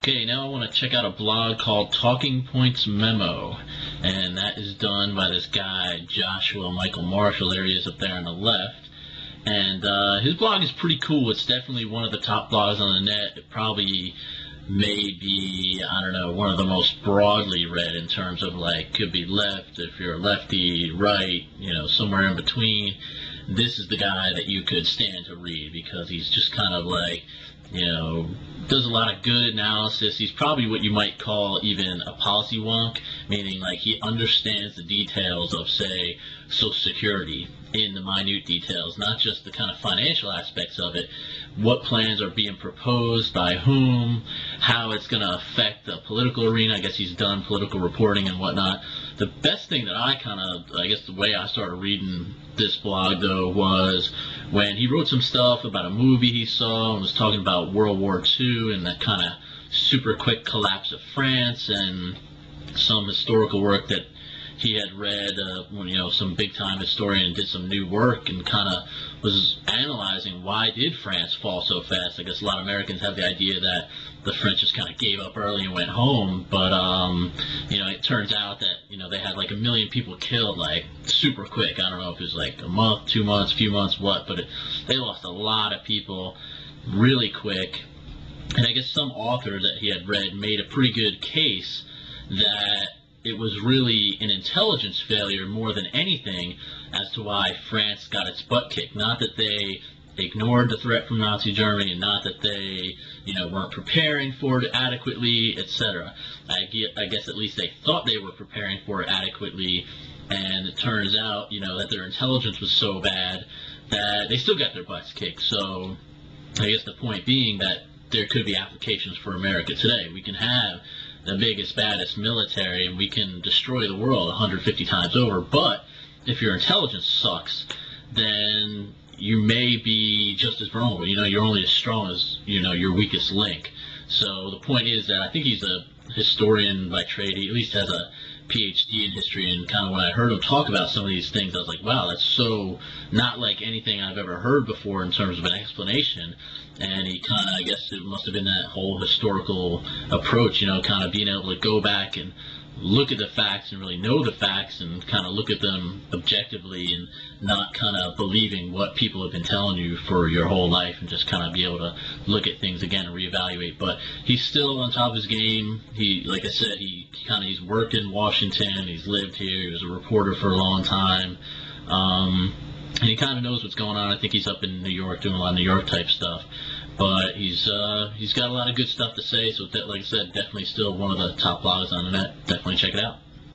Okay, now I want to check out a blog called Talking Points Memo, and that is done by this guy, Joshua Michael Marshall. There he is up there on the left, and his blog is pretty cool. It's definitely one of the top blogs on the net. It probably may be, I don't know, one of the most broadly read in terms of, like, could be left, if you're a lefty, right, you know, somewhere in between. This is the guy that you could stand to read because he's just kind of like, you know, does a lot of good analysis. He's probably what you might call even a policy wonk, meaning like he understands the details of, say, Social Security in the minute details, not just the kind of financial aspects of it, what plans are being proposed, by whom, how it's going to affect the political arena. I guess he's done political reporting and whatnot. The best thing that I guess the way I started reading this blog, though, was when he wrote some stuff about a movie he saw and was talking about World War II and that kind of super quick collapse of France, and some historical work that he had read when, you know, some big-time historian did some new work and kind of was analyzing why did France fall so fast. I guess a lot of Americans have the idea that the French just kind of gave up early and went home, but you know, it turns out that, you know, they had like 1 million people killed like super quick. I don't know if it was like a month, 2 months, few months, what, but they lost a lot of people really quick. And I guess some author that he had read made a pretty good case that it was really an intelligence failure more than anything as to why France got its butt kicked. Not that they ignored the threat from Nazi Germany, and not that they, you know, weren't preparing for it adequately, etc. I guess at least they thought they were preparing for it adequately, and it turns out, you know, that their intelligence was so bad that they still got their butts kicked. So I guess the point being that there could be applications for America today. We can have the biggest, baddest military, and we can destroy the world 150 times over, but if your intelligence sucks, then you may be just as vulnerable. You know, you're only as strong as, you know, your weakest link. So the point is that I think he's a historian by trade. He at least has a PhD in history, and kind of when I heard him talk about some of these things, I was like, wow, that's so not like anything I've ever heard before in terms of an explanation. And he kind of, I guess it must have been that whole historical approach, you know, kind of being able to go back and look at the facts and really know the facts and kind of look at them objectively and not kind of believing what people have been telling you for your whole life, and just kind of be able to look at things again and reevaluate. But he's still on top of his game. He, like I said, he's worked in Washington, he's lived here, he was a reporter for a long time, and he kind of knows what's going on. I think he's up in New York doing a lot of New York type stuff. But he's got a lot of good stuff to say, so that, like I said, definitely still one of the top blogs on the net. Definitely check it out.